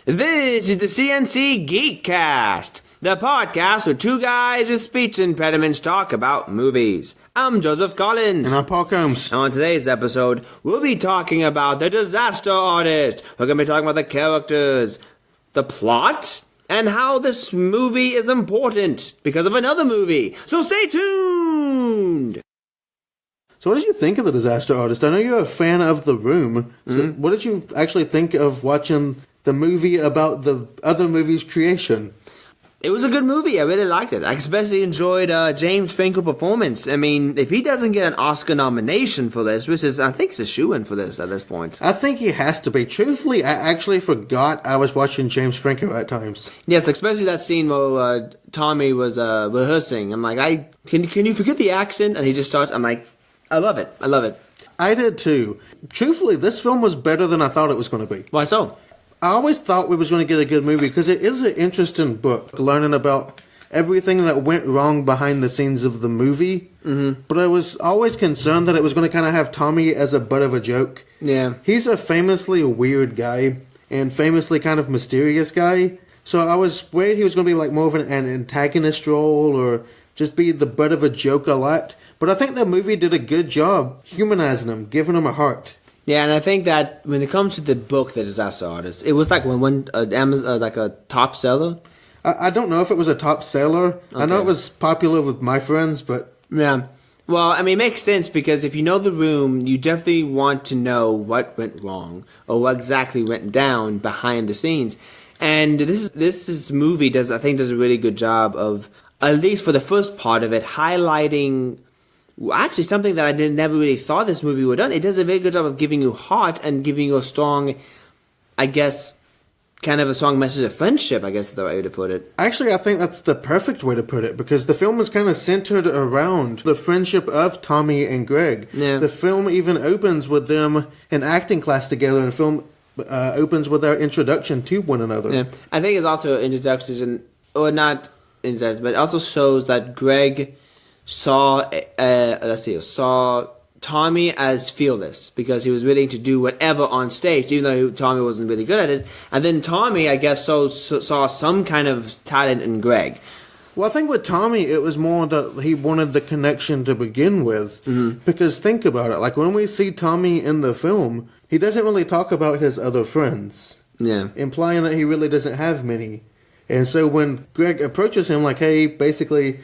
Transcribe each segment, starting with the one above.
This is the CNC Geekcast, the podcast where two guys with speech impediments talk about movies. I'm Joseph Collins. And I'm Paul Combs. On today's episode, we'll be talking about The Disaster Artist. We're going to be talking about the characters, the plot, and how this movie is important because of another movie. So stay tuned! So what did you think of The Disaster Artist? I know you're a fan of The Room. So what did you actually think of watching the movie about the other movie's creation? It was a good movie. I really liked it. I especially enjoyed James Franco performance. I mean, if he doesn't get an Oscar nomination for this, which is, I think it's a shoo-in for this at this point. I think he has to be. Truthfully, I actually forgot I was watching James Franco at times. Yes, especially that scene where Tommy was rehearsing. I'm like, can you forget the accent? And he just starts, I'm like, I love it. I love it. I did too. Truthfully, this film was better than I thought it was going to be. Why so? I always thought we was going to get a good movie because it is an interesting book, learning about everything that went wrong behind the scenes of the movie. Mm-hmm. But I was always concerned that it was going to kind of have Tommy as a butt of a joke. Yeah. He's a famously weird guy and famously kind of mysterious guy. So I was worried he was going to be like more of an antagonist role or just be the butt of a joke a lot. But I think the movie did a good job humanizing him, giving him a heart. Yeah, and I think that when it comes to the book, The Disaster Artist, it was like when Amazon, like a top seller. I don't know if it was a top seller. Okay. I know it was popular with my friends, but... Yeah. Well, I mean, it makes sense because if you know The Room, you definitely want to know what went wrong or what exactly went down behind the scenes. And this movie does a really good job of, at least for the first part of it, highlighting... Actually, something that I never really thought this movie would have done. It does a very good job of giving you heart and giving you a strong, I guess, kind of a strong message of friendship, I guess is the right way to put it. Actually, I think that's the perfect way to put it, because the film is kind of centered around the friendship of Tommy and Greg. Yeah. The film even opens with them in acting class together, and the film opens with their introduction to one another. Yeah. I think it's also an introduction, or not introduction, but it also shows that Greg... saw Tommy as fearless because he was willing to do whatever on stage, even though Tommy wasn't really good at it. And then Tommy, I guess, saw some kind of talent in Greg. Well, I think with Tommy, it was more that he wanted the connection to begin with. Mm-hmm. Because think about it, like when we see Tommy in the film, he doesn't really talk about his other friends. Yeah. Implying that he really doesn't have many. And so when Greg approaches him like, hey, basically,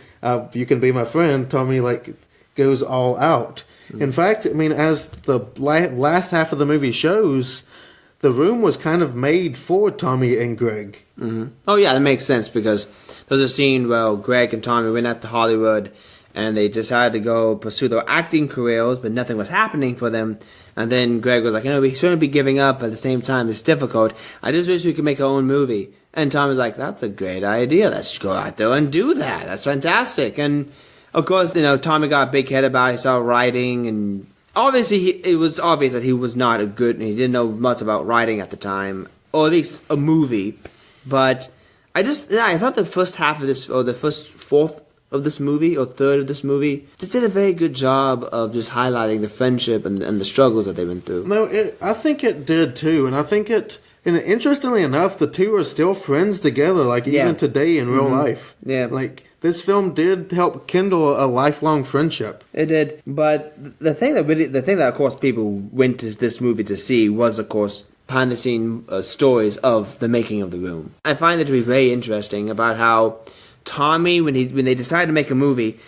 you can be my friend, Tommy, like, goes all out. Mm-hmm. In fact, I mean, as the last half of the movie shows, The Room was kind of made for Tommy and Greg. Mm-hmm. Oh, yeah, that makes sense, because there's a scene where Greg and Tommy went out to Hollywood, and they decided to go pursue their acting careers, but nothing was happening for them. And then Greg was like, we shouldn't be giving up. At the same time, it's difficult. I just wish we could make our own movie. And Tom was like, that's a great idea. Let's go out there and do that. That's fantastic. And, of course, Tommy got a big head about it. He started writing. And obviously, it was obvious that he was not a good... He didn't know much about writing at the time. Or at least a movie. But I thought the first half of this, or the first fourth of this movie, or third of this movie, just did a very good job of just highlighting the friendship and the struggles that they went through. No, I think it did, too. And I think it... And interestingly enough, the two are still friends togetger, like even today in real life. Yeah. Like, this film did help kindle a lifelong friendship. It did. But the thing that of course people went to this movie to see was, of course, behind the scene stories of the making of The Room. I find it to be very interesting about how Tommy, when they decided to make a movie,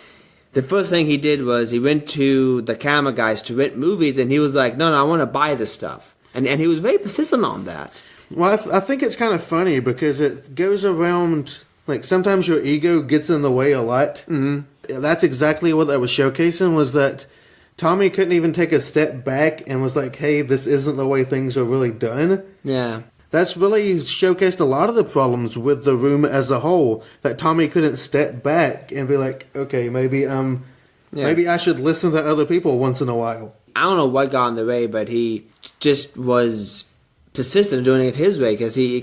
the first thing he did was he went to the camera guys to rent movies, and he was like, no, I want to buy this stuff. And he was very persistent on that. Well, I think it's kind of funny because it goes around, like, sometimes your ego gets in the way a lot. Mm-hmm. That's exactly what that was showcasing, was that Tommy couldn't even take a step back and was like, hey, this isn't the way things are really done. Yeah. That's really showcased a lot of the problems with The Room as a whole, that Tommy couldn't step back and be like, okay, maybe I should listen to other people once in a while. I don't know what got in the way, but he just was persistent in doing it his way because you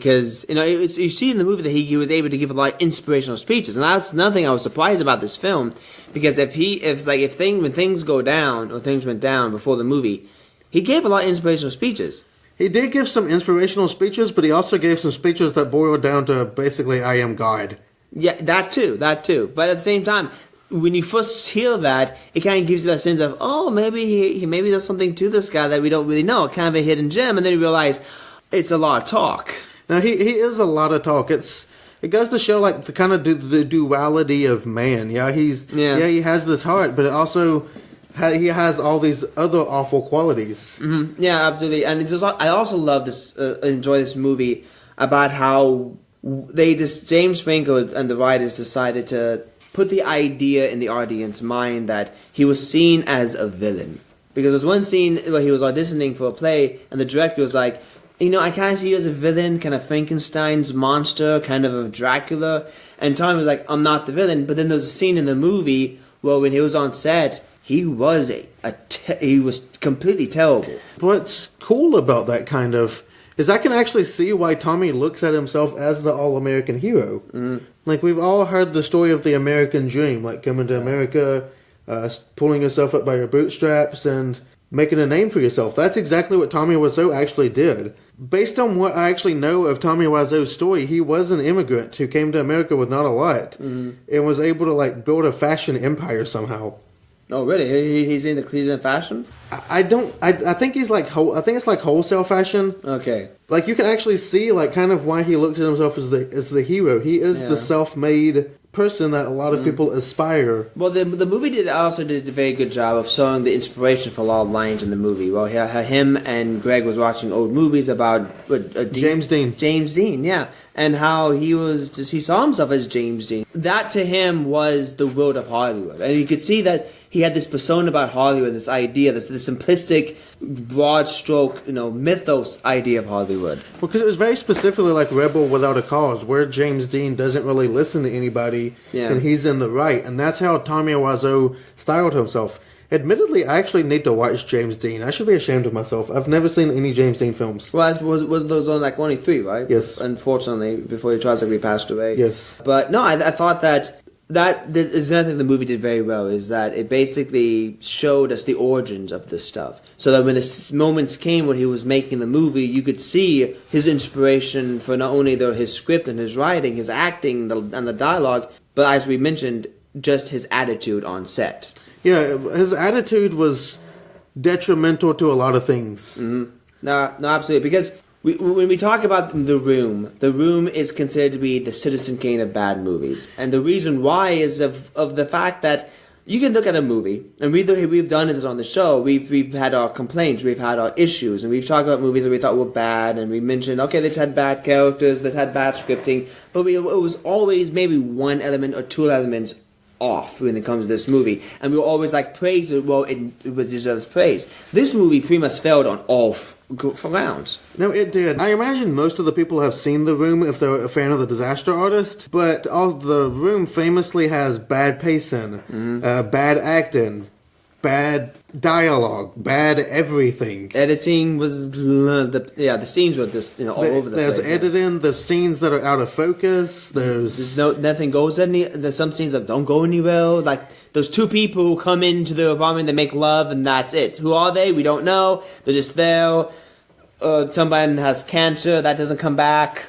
see in the movie that he was able to give a lot of inspirational speeches, and that's another thing I was surprised about this film, because when things go down or things went down before the movie, he gave a lot of inspirational speeches. He did give some inspirational speeches, but he also gave some speeches that boiled down to basically, I am God. Yeah, that too. But at the same time, when you first hear that, it kind of gives you that sense of, oh, maybe maybe there's something to this guy that we don't really know, kind of a hidden gem, and then you realize it's a lot of talk. Now, he is a lot of talk. It goes to show, like, the kind of the duality of man. Yeah, he has this heart, but it also... he has all these other awful qualities. Mm-hmm. Yeah, absolutely. And it's just, I also love this, enjoy this movie about how James Franco and the writers decided to put the idea in the audience's mind that he was seen as a villain. Because there's one scene where he was auditioning for a play, and the director was like, I kind of see you as a villain, kind of Frankenstein's monster, kind of a Dracula. And Tommy was like, I'm not the villain. But then there's a scene in the movie where when he was on set, he was he was completely terrible. What's cool about that kind of is I can actually see why Tommy looks at himself as the all-American hero. Mm. Like, we've all heard the story of the American dream, like coming to America, pulling yourself up by your bootstraps, and making a name for yourself. That's exactly what Tommy Wiseau actually did. Based on what I actually know of Tommy Wiseau's story, he was an immigrant who came to America with not a lot, and was able to, like, build a fashion empire somehow. Oh, really? He's in fashion? I think he's like I think it's like wholesale fashion. Okay. Like, you can actually see, like, kind of why he looks at himself as the hero. He is the self-made person that a lot of people aspire. Well, the movie also did a very good job of showing the inspiration for a lot of lines in the movie. Well, him and Greg was watching old movies about James Dean. James Dean, yeah. And how he saw himself as James Dean. That to him was the world of Hollywood. And you could see that he had this persona about Hollywood, this idea, this simplistic, broad stroke, mythos idea of Hollywood. Well, because it was very specifically like Rebel Without a Cause, where James Dean doesn't really listen to anybody, and he's in the right. And that's how Tommy Wiseau styled himself. Admittedly, I actually need to watch James Dean. I should be ashamed of myself. I've never seen any James Dean films. Well, was those only 3, right? Yes. Unfortunately, before he tragically passed away. Yes. But no, I thought that is another thing the movie did very well, is that it basically showed us the origins of this stuff. So that when the moments came when he was making the movie, you could see his inspiration for not only his script and his writing, his acting, and the dialogue, but as we mentioned, just his attitude on set. Yeah, his attitude was detrimental to a lot of things. Mm-hmm. No, absolutely. Because when we talk about The Room is considered to be the Citizen Kane of bad movies. And the reason why is of the fact that you can look at a movie, and we've done this on the show, we've had our complaints, we've had our issues, and we've talked about movies that we thought were bad, and we mentioned, okay, this had bad characters, this had bad scripting, but it was always maybe one element or two elements off when it comes to this movie, and we were always like, praise it, well, it deserves praise. This movie pretty much failed on all rounds. No, it did. I imagine most of the people have seen The Room if they're a fan of The Disaster Artist, but The Room famously has bad pacing, bad acting, bad dialogue, bad everything. Editing was the scenes were just all over the place. There's editing, there's scenes that are out of focus. There's nothing goes there's some scenes that don't go anywhere. Like those two people who come into the apartment, they make love, and that's it. Who are they? We don't know. They're just there. Somebody has cancer that doesn't come back.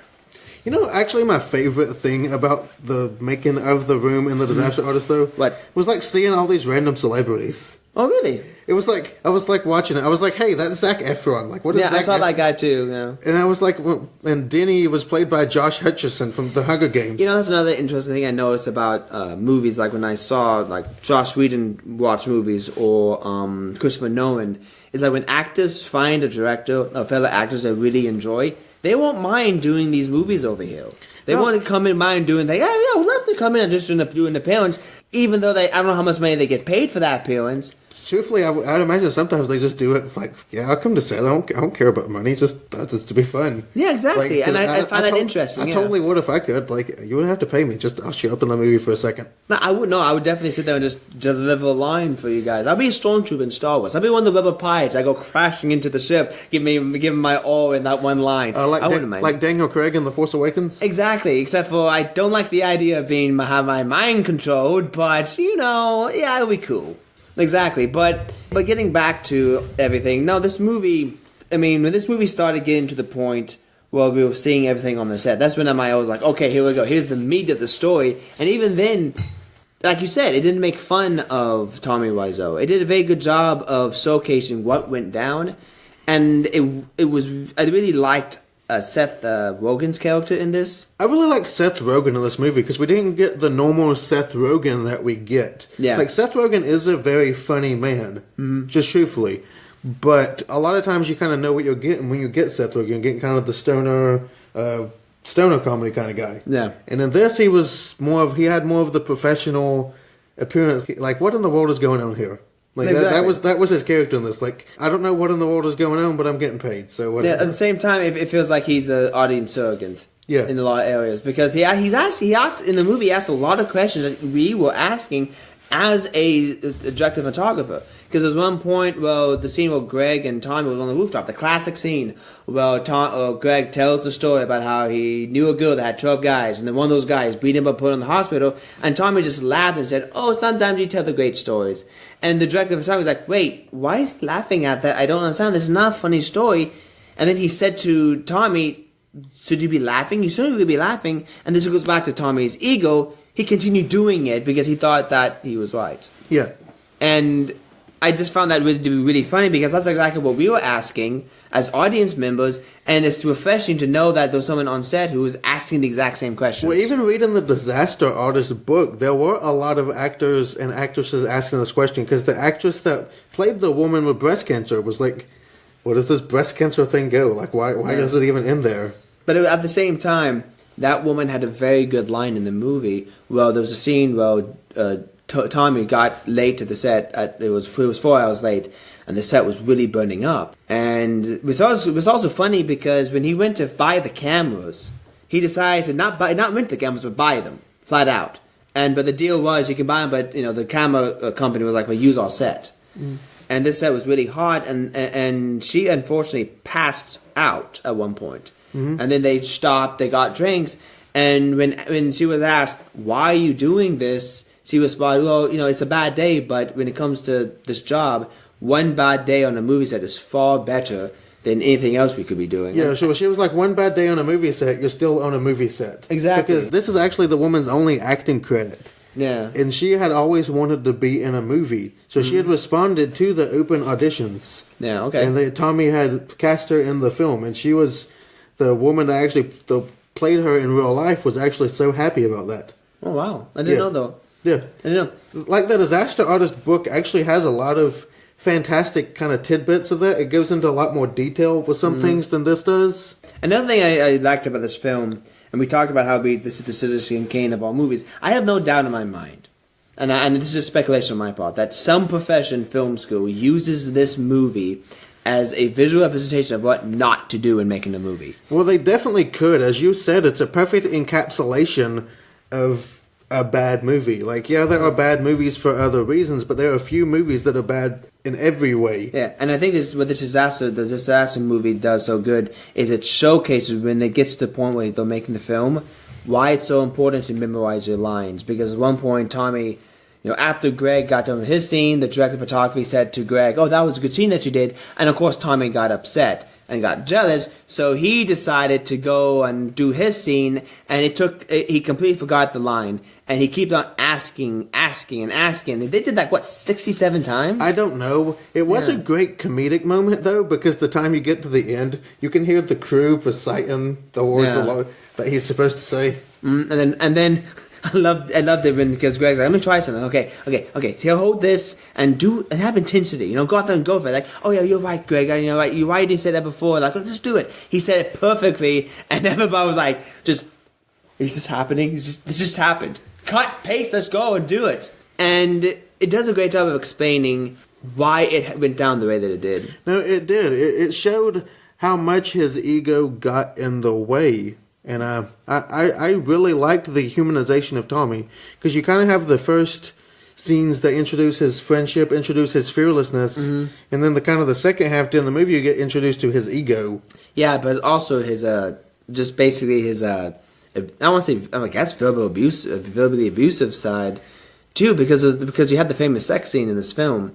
Actually, my favorite thing about the making of The Room and The Disaster Artist, though, was like seeing all these random celebrities. Oh, really? It was like, I was like watching it. I was like, hey, that's Zac Efron. Like, what is Zac I saw that guy too. Yeah. And I was like, and Denny was played by Josh Hutcherson from The Hunger Games. That's another interesting thing I noticed about movies. Like when I saw like Joss Whedon watch movies or Christopher Nolan, is like when actors find a director or fellow actors they really enjoy, they won't mind doing these movies over here. They want to come in mind doing things. Yeah, we'd love to come in and just do an appearance, even though I don't know how much money they get paid for that appearance. Truthfully, I'd imagine sometimes they just do it like, I'll come to set. I don't care about money. Just to be fun. Yeah, exactly. Like, and I find that interesting. I totally would if I could. Like, you wouldn't have to pay me. Just I'll show up in the movie for a second. No, I would. No, I would definitely sit there and just deliver a line for you guys. I'll be a stormtrooper in Star Wars. I'll be one of the rubber pirates. I go crashing into the ship, give my all in that one line. I wouldn't mind. Like Daniel Craig in The Force Awakens. Exactly. Except for I don't like the idea of have my mind controlled. But it'll be cool. Exactly, but getting back to everything, no, this movie, I mean, when this movie started getting to the point where we were seeing everything on the set, that's when I was like, okay, here we go. Here's the meat of the story. And even then, like you said, it didn't make fun of Tommy Wiseau. It did a very good job of showcasing what went down. And I really liked Seth Rogen's character in this. I really like Seth Rogen in this movie because we didn't get the normal Seth Rogen that we get. Yeah. Like, Seth Rogen is a very funny man, just truthfully. But a lot of times you kind of know what you're getting when you get Seth Rogen. You're getting kind of the stoner comedy kind of guy. Yeah. And in this, he had more of the professional appearance. Like, what in the world is going on here? Like, exactly. that was his character in this. Like, I don't know what in the world is going on, but I'm getting paid. So whatever. Yeah, at the same time, it feels like he's an audience surrogate. Yeah. In a lot of areas, because he asked in the movie. He asked a lot of questions that we were asking as a director photographer. Because there's one point, the scene where Greg and Tommy was on the rooftop, the classic scene where Greg tells the story about how he knew a girl that had 12 guys, and then one of those guys beat him up, put him in the hospital, and Tommy just laughed and said, "Oh, sometimes you tell the great stories." And the director of photography was like, "Wait, why is he laughing at that? I don't understand. This is not a funny story." And then he said to Tommy, "Should you be laughing? You certainly would be laughing." And this goes back to Tommy's ego. He continued doing it because he thought that he was right. Yeah. And I just found that to be really funny because that's exactly what we were asking as audience members, and it's refreshing to know that there's someone on set who was asking the exact same questions. Well, even reading the Disaster Artist book, there were a lot of actors and actresses asking this question because the actress that played the woman with breast cancer was like, "Where does this breast cancer thing go? Like, why is it even in there?" But at the same time, that woman had a very good line in the movie. Well, there was a scene where Tommy got late to the set. It was 4 hours late, and the set was really burning up. And it was also funny because when he went to buy the cameras, he decided to not rent the cameras, but buy them flat out. But the deal was you can buy them, but the camera company was like, "Well, use our set." And this set was really hot, and she unfortunately passed out at one point. And then they stopped, they got drinks, and when she was asked, "Why are you doing this?" she responded, "Well, it's a bad day, but when it comes to this job, one bad day on a movie set is far better than anything else we could be doing." Yeah, so she was like, one bad day on a movie set, you're still on a movie set. Exactly. Because this is actually the woman's only acting credit. Yeah. And she had always wanted to be in a movie. So she had responded to the open auditions. Yeah, okay. And Tommy had cast her in the film, and she was the woman that actually played her in real life was actually so happy about that. Oh, wow. I didn't know, though. Yeah. I didn't know. Like, the Disaster Artist book actually has a lot of fantastic kind of tidbits of that. It goes into a lot more detail with some things than this does. Another thing I liked about this film, and we talked about how this is the Citizen Kane of all movies, I have no doubt in my mind, and this is speculation on my part, that some profession film school uses this movie as a visual representation of what not to do in making a movie. Well, they definitely could. As you said, it's a perfect encapsulation of a bad movie. Like, yeah, there are bad movies for other reasons, but there are a few movies that are bad in every way. Yeah, and I think this is what the disaster movie does so good is it showcases when it gets to the point where they're making the film why it's so important to memorize your lines. Because at one point, Tommy, after Greg got done with his scene, the director of photography said to Greg, "Oh, that was a good scene that you did." And of course, Tommy got upset and got jealous, so he decided to go and do his scene, and he completely forgot the line, and he keeps on asking, and they did that, 67 times? I don't know. It was a great comedic moment, though, because the time you get to the end, you can hear the crew reciting the words that he's supposed to say. And then I loved it because Greg's like, "Let me try something. Okay. He'll hold this and have intensity. Go out there and go for it. Like, oh yeah, you're right, Greg. You're right. You didn't say that before. Like, let's do it." He said it perfectly, and everybody was like, "Is this happening? This just happened. Cut, paste, let's go and do it." And it does a great job of explaining why it went down the way that it did. No, it did. It showed how much his ego got in the way. And I really liked the humanization of Tommy, because you kind of have the first scenes that introduce his friendship, introduce his fearlessness, and then the second half in the movie you get introduced to his ego. Yeah, but also his just basically his I want to say I guess verbally abusive side too, because you had the famous sex scene in this film,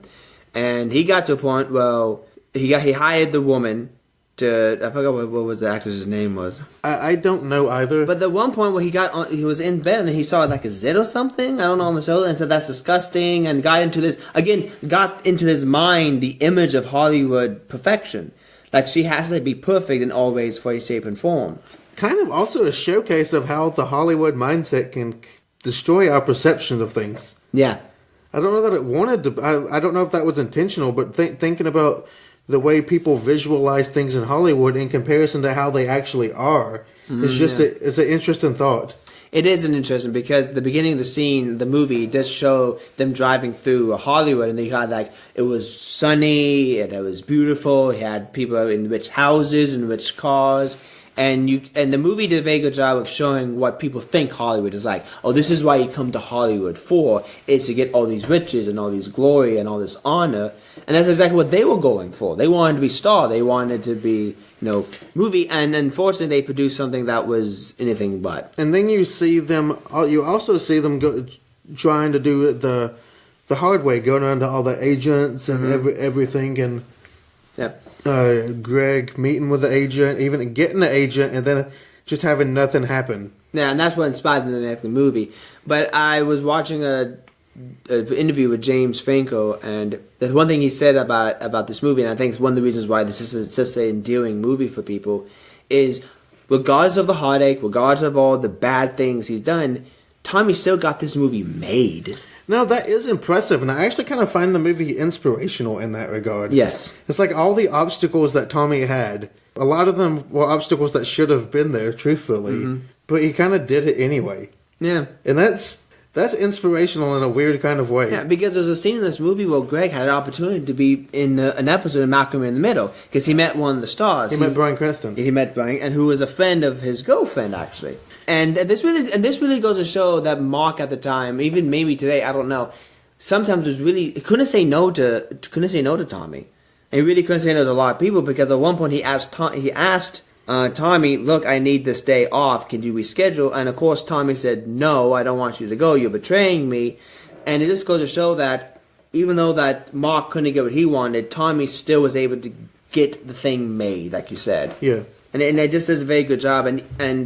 and he got to a point where he hired the woman I forgot what was the actor's name was. I don't know either. But the one point where he was in bed and then he saw like a zit or something, I don't know, on the shoulder, and said that's disgusting, and got into his mind the image of Hollywood perfection. Like she has to be perfect in all ways, way, shape, and form. Kind of also a showcase of how the Hollywood mindset can destroy our perception of things. Yeah. I don't know that it wanted to. I don't know if that was intentional, but thinking about the way people visualize things in Hollywood in comparison to how they actually are is just it's an interesting thought. It is an interesting because the beginning of the scene, the movie, does show them driving through Hollywood, and they had like it was sunny and it was beautiful. He had people in rich houses and rich cars. And the movie did a very good job of showing what people think Hollywood is like. Oh, this is why you come to Hollywood for. It's to get all these riches and all these glory and all this honor. And that's exactly what they were going for. They wanted to be star. They wanted to be, movie. And unfortunately, they produced something that was anything but. And then you see them. You also see them trying to do it the hard way, going around to all the agents and everything. And yep. Greg meeting with the agent, even getting the agent, and then just having nothing happen. Yeah, and that's what inspired them to make the movie. But I was watching an interview with James Franco, and the one thing he said about this movie, and I think it's one of the reasons why this is such an endearing movie for people, is regardless of the heartache, regardless of all the bad things he's done, Tommy still got this movie made. No, that is impressive, and I actually kind of find the movie inspirational in that regard. Yes. It's like all the obstacles that Tommy had, a lot of them were obstacles that should have been there, truthfully, but he kind of did it anyway. Yeah. And that's inspirational in a weird kind of way. Yeah, because there's a scene in this movie where Greg had an opportunity to be in an episode of Malcolm in the Middle, because he met one of the stars. He met Bryan Cranston. He met Bryan, and who was a friend of his girlfriend, actually. And this really goes to show that Mark at the time, even maybe today, I don't know, sometimes couldn't say no to Tommy. And he really couldn't say no to a lot of people, because at one point he asked Tommy, look, I need this day off. Can you reschedule? And of course Tommy said, no, I don't want you to go. You're betraying me. And it just goes to show that even though that Mark couldn't get what he wanted, Tommy still was able to get the thing made, like you said. Yeah. And it just does a very good job. And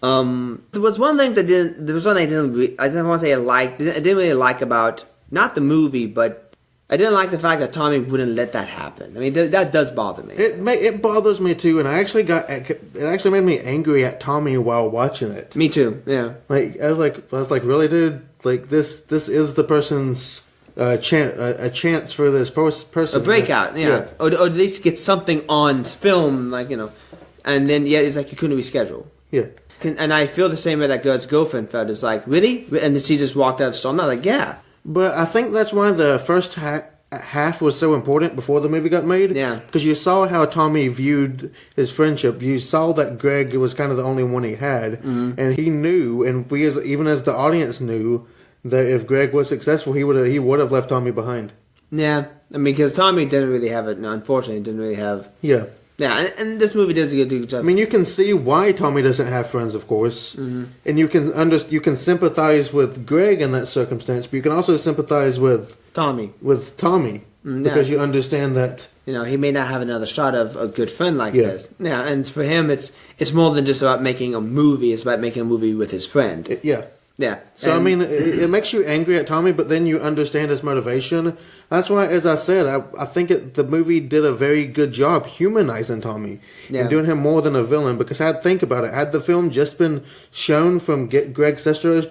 there was one thing I didn't want to say I didn't really like about, not the movie, but I didn't like the fact that Tommy wouldn't let that happen. I mean, that does bother me. It bothers me too, and it actually made me angry at Tommy while watching it. Me too. Yeah. Like I was like, really, dude? Like this is the person's a chance for this person. A breakout, yeah. Or at least get something on film, and then it's like you couldn't reschedule. Yeah. And I feel the same way that girl's girlfriend felt. It's like, really? And then she just walked out of the store. I'm not like, yeah. But I think that's why the first half was so important before the movie got made. Yeah. Because you saw how Tommy viewed his friendship. You saw that Greg was kind of the only one he had. Mm-hmm. And he knew, and we even as the audience knew, that if Greg was successful, he would have left Tommy behind. Yeah. I mean, because Tommy didn't really have it. No, unfortunately, didn't really have... Yeah. Yeah, and this movie does a good job. I mean, you can see why Tommy doesn't have friends, of course, and you can sympathize with Greg in that circumstance, but you can also sympathize with Tommy. Because you understand that he may not have another shot of a good friend like this. Yeah, and for him, it's more than just about making a movie. It's about making a movie with his friend. Yeah. So, and, I mean, it makes you angry at Tommy, but then you understand his motivation. That's why, as I said, I think the movie did a very good job humanizing Tommy and doing him more than a villain. Because think about it, had the film just been shown from Greg Sestero's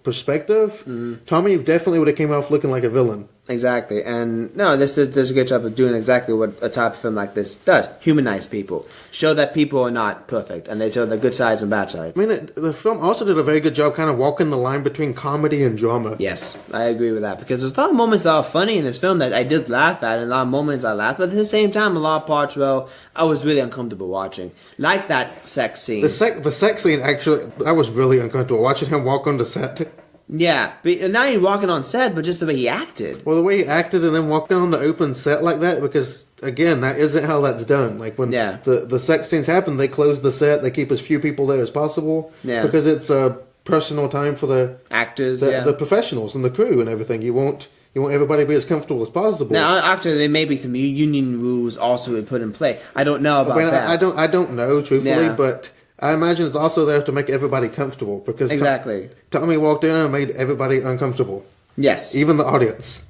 perspective, Tommy definitely would have came off looking like a villain. Exactly. And no, this does a good job of doing exactly what a type of film like this does. Humanize people. Show that people are not perfect, and they show the good sides and bad sides. I mean, the film also did a very good job kind of walking the line between comedy and drama. Yes, I agree with that. Because there's a lot of moments that are funny in this film that I did laugh at, and a lot of moments I laughed, but at the same time, a lot of parts, I was really uncomfortable watching. Like that sex scene. The sex scene, actually, I was really uncomfortable watching him walk on the set. Yeah, but not even walking on set, but just the way he acted. Well, the way he acted and then walking on the open set like that, because, again, that isn't how that's done. Like, when the sex scenes happen, they close the set, they keep as few people there as possible, because it's a personal time for the actors, the professionals and the crew and everything. You won't You want everybody to be as comfortable as possible. Now, actually, there may be some union rules also put in play. I don't know about that. I don't know, truthfully, Yeah. but I imagine it's also there to make everybody comfortable because Exactly. Tommy walked in and made everybody uncomfortable, Yes. even the audience.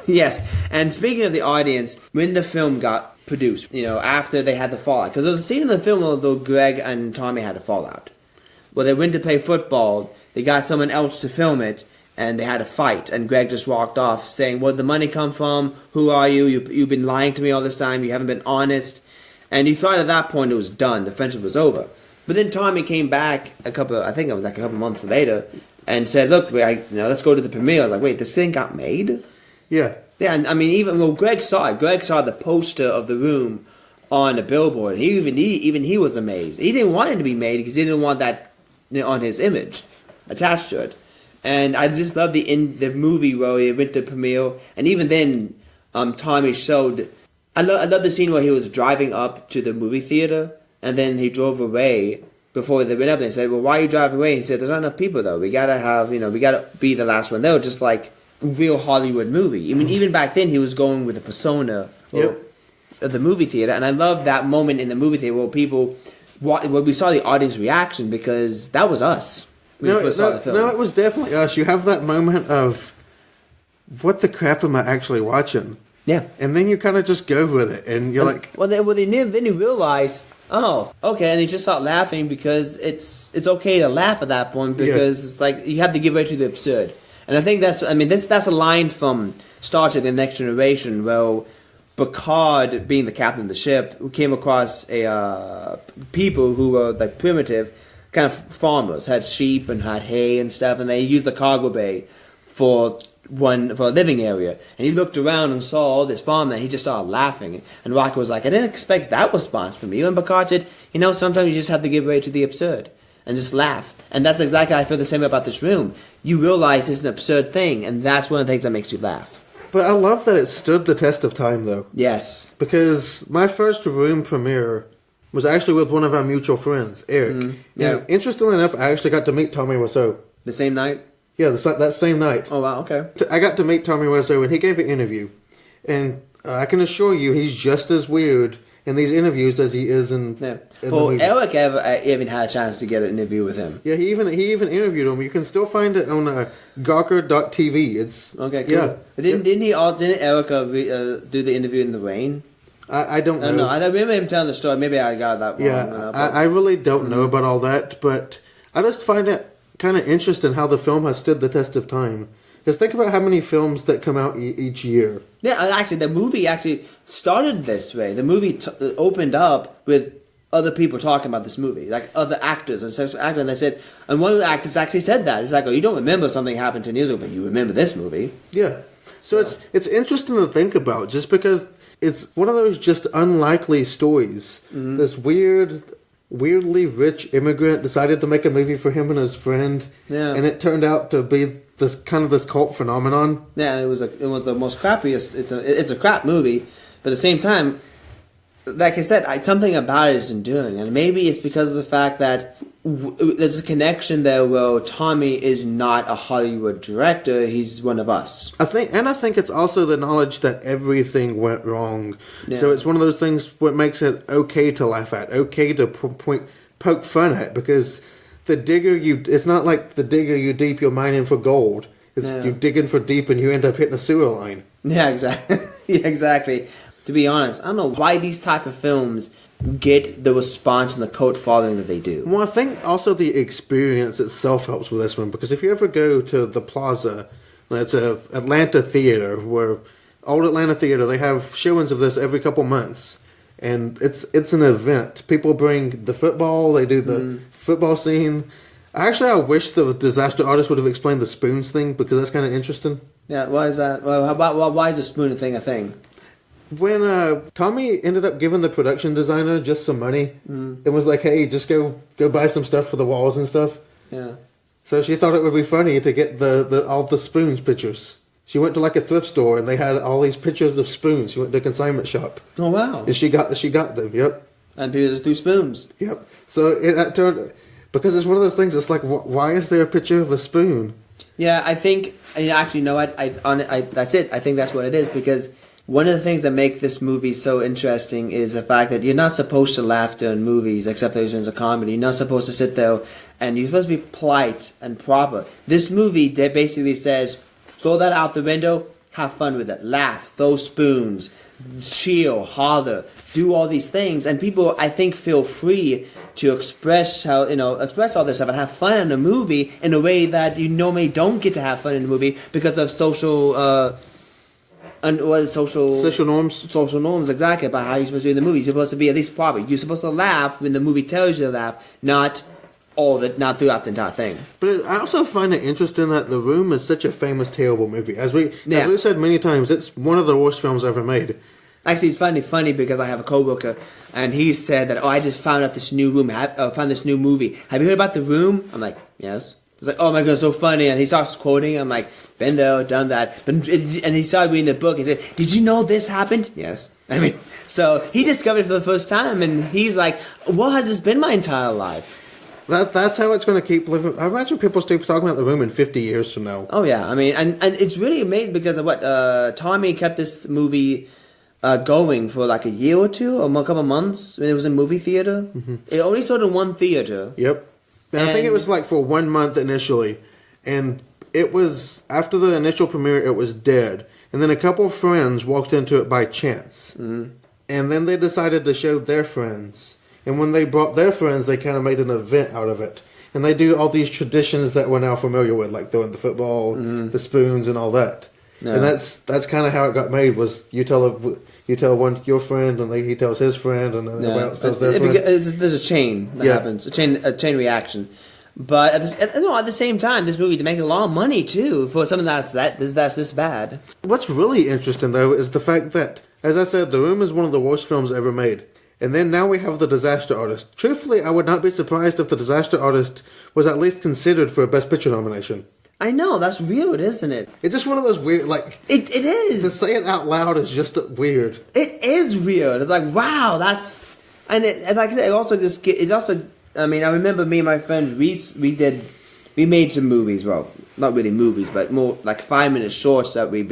Yes. And speaking of the audience, when the film got produced, after they had the fallout, because there was a scene in the film where Greg and Tommy had a fallout. Well, they went to play football, they got someone else to film it, and they had a fight, and Greg just walked off saying, where'd the money come from? Who are you? You've been lying to me all this time, you haven't been honest. And he thought at that point it was done, the friendship was over. But then Tommy came back a couple months later, and said, look, let's go to the premiere. I was like, wait, this thing got made? Yeah. Yeah, and I mean, Greg saw it. Greg saw the poster of The Room on a billboard. Even he was amazed. He didn't want it to be made because he didn't want that on his image attached to it. And I just love the movie where he went to the premiere, and even then, Tommy showed. I love the scene where he was driving up to the movie theater, and then he drove away before they went up. And they said, "Well, why are you driving away?" And he said, "There's not enough people though. We gotta be the last one there, just like real Hollywood movie." I mean, even back then, he was going with the persona of the movie theater, and I love that moment in the movie theater where we saw the audience reaction because that was us. No, it was definitely us. You have that moment of, what the crap am I actually watching? Yeah. And then you kind of just go with it, and you're like... Then you realize, oh, okay, and you just start laughing because it's okay to laugh at that point because it's like you have to give way to the absurd. And I think that's a line from Star Trek: The Next Generation where Picard, being the captain of the ship, who came across people who were like primitive kind of farmers, had sheep and had hay and stuff, and they used the cargo bay for a living area. And he looked around and saw all this farmland, and he just started laughing. And Rocket was like, I didn't expect that response from you. And Picard said, sometimes you just have to give way to the absurd and just laugh. And that's exactly how I feel the same about this room. You realize it's an absurd thing, and that's one of the things that makes you laugh. But I love that it stood the test of time, though. Yes. Because my first Room premiere was actually with one of our mutual friends, Eric. Mm-hmm. Yeah. And interestingly enough, I actually got to meet Tommy Wiseau. The same night? Yeah, that same night. Oh, wow, okay. I got to meet Tommy Wiseau, and he gave an interview. And I can assure you, he's just as weird in these interviews as he is in the movie. Eric even had a chance to get an interview with him. Yeah, he even interviewed him. You can still find it on Gawker.tv. It's okay, cool. Yeah. Didn't Eric do the interview in the rain? I don't know. No, I remember him telling the story. Maybe I got that wrong. Yeah, I really don't know about all that, but I just find it kind of interesting how the film has stood the test of time. Because think about how many films that come out each year. Yeah, actually, the movie actually started this way. The movie opened up with other people talking about this movie, like other actors and such actors. And they said, and one of the actors actually said that. It's like, oh, you don't remember something happened 10 years ago, but you remember this movie. Yeah. So it's interesting to think about, just because it's one of those just unlikely stories. Mm-hmm. This weirdly rich immigrant decided to make a movie for him and his friend, and it turned out to be this cult phenomenon. Yeah, it was the most crappiest. It's a crap movie, but at the same time, like I said, something about it is enduring, and maybe it's because of the fact that there's a connection there where Tommy is not a Hollywood director; he's one of us. I think it's also the knowledge that everything went wrong. Yeah. So it's one of those things what makes it okay to laugh at, okay to poke fun at, because it's not like the digger you deep, you're mining for gold. It's you digging for deep and you end up hitting a sewer line. Yeah, exactly. Exactly. To be honest, I don't know why these type of films get the response and the cult following that they do. Well, I think also the experience itself helps with this one, because if you ever go to the Plaza, it's a Atlanta theater, where old Atlanta theater, they have showings of this every couple months, and it's an event. People bring the football, they do the football scene. Actually, I wish the disaster artist would have explained the spoons thing, because that's kind of interesting. Yeah, why is that? Well, why is the spoon thing a thing? When Tommy ended up giving the production designer just some money, it was like, hey, just go buy some stuff for the walls and stuff. Yeah. So she thought it would be funny to get all the spoons pictures. She went to like a thrift store and they had all these pictures of spoons. She went to a consignment shop. Oh wow! And she got them. Yep. And people just threw spoons. Yep. So it turned, because it's one of those things. It's like, why is there a picture of a spoon? Yeah, I think, actually, you know what? That's it. I think that's what it is, because one of the things that make this movie so interesting is the fact that you're not supposed to laugh during movies, except for it's a comedy. You're not supposed to sit there, and you're supposed to be polite and proper. This movie basically says, throw that out the window, have fun with it, laugh, throw spoons, cheer, holler, do all these things, and people, I think, feel free to express all this stuff and have fun in a movie in a way that you normally don't get to have fun in a movie because of social norms, exactly, about how you're supposed to do the movie. You're supposed to be at least proper. You're supposed to laugh when the movie tells you to laugh, not throughout the entire thing. But I also find it interesting that The Room is such a famous, terrible movie. As we've said many times, it's one of the worst films ever made. Actually, it's funny because I have a coworker, and he said that, I just found out this new found this new movie. Have you heard about The Room? I'm like, yes. He's like, oh my god, so funny. And he starts quoting. I'm like, been there, done that. And he started reading the book. He said, did you know this happened? Yes. I mean, so he discovered it for the first time, and he's like, what has this been my entire life? That's how it's going to keep living. I imagine people still talking about The Room in 50 years from now. Oh yeah, I mean, and it's really amazing because of what Tommy kept this movie going for like a year or two, or a couple of months. It was in movie theater. Mm-hmm. It only started in one theater. Yep. And I think it was like for 1 month initially, and it was after the initial premiere, it was dead, and then a couple of friends walked into it by chance, and then they decided to show their friends. And when they brought their friends, they kind of made an event out of it. And they do all these traditions that we're now familiar with, like throwing the football, the spoons, and all that. Yeah. And that's kind of how it got made. Was you tell one your friend, and he tells his friend, and then everyone else tells their friend. There's a chain that happens, a chain reaction. But at the same time, this movie making a lot of money too for something that's this bad. What's really interesting though is the fact that, as I said, The Room is one of the worst films ever made. And then now we have The Disaster Artist. Truthfully, I would not be surprised if The Disaster Artist was at least considered for a Best Picture nomination. I know, that's weird, isn't it? It's just one of those weird, like... It is! To say it out loud is just weird. It is weird. It's like, wow, that's... And like I said, it's also... I mean, I remember me and my friends, we made some movies. Well, not really movies, but more like 5-minute shorts that we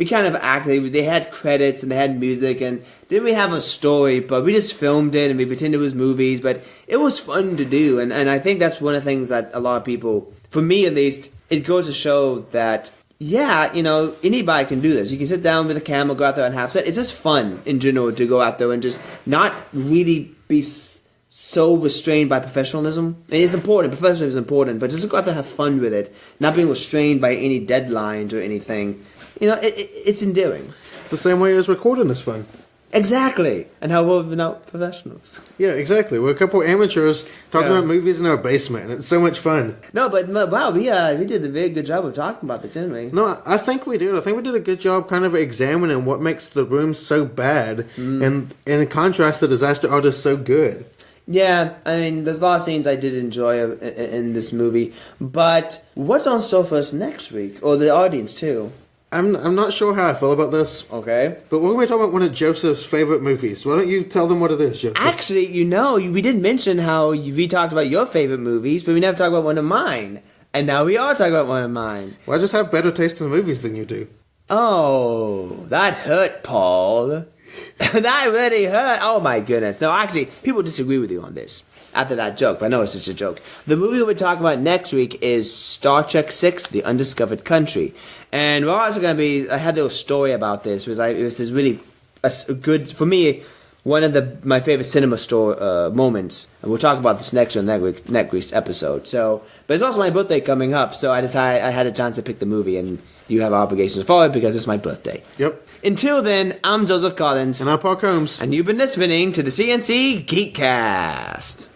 kind of acted. They had credits and they had music, and didn't we have a story, but we just filmed it and we pretended it was movies, but it was fun to do. And I think that's one of the things that a lot of people, for me at least, it goes to show that, yeah, anybody can do this. You can sit down with a camera, go out there and have sex. It's just fun in general to go out there and just not really be so restrained by professionalism. It's important. Professionalism is important, but just go out there and have fun with it. Not being restrained by any deadlines or anything. It's endearing. The same way as recording is fun. Exactly. And how we're not professionals. Yeah, exactly. We're a couple of amateurs talking about movies in our basement, and it's so much fun. No, but wow, we did a very good job of talking about this, didn't we? No, I think we did. I think we did a good job kind of examining what makes The Room so bad, and in contrast, The Disaster Artist so good. Yeah, I mean, there's a lot of scenes I did enjoy in this movie, but what's on store for us next week? Or the audience, too? I'm not sure how I feel about this. Okay. But we're going to talk about one of Joseph's favorite movies. Why don't you tell them what it is, Joseph? Actually, we did mention how we talked about your favorite movies, but we never talked about one of mine. And now we are talking about one of mine. Well, I just have better taste in movies than you do. Oh, that hurt, Paul. That really hurt. Oh, my goodness. No, actually, people disagree with you on this after that joke, but I know it's just a joke. The movie we're talking about next week is Star Trek VI, The Undiscovered Country. And we're also going to be... I had a little story about this. It was really a good... For me, one of my favorite cinema store moments. And we'll talk about this next week's episode. So, but it's also my birthday coming up, so I decided I had a chance to pick the movie, and you have obligations for it because it's my birthday. Yep. Until then, I'm Joseph Collins. And I'm Paul Combs. And you've been listening to the CNC Geekcast.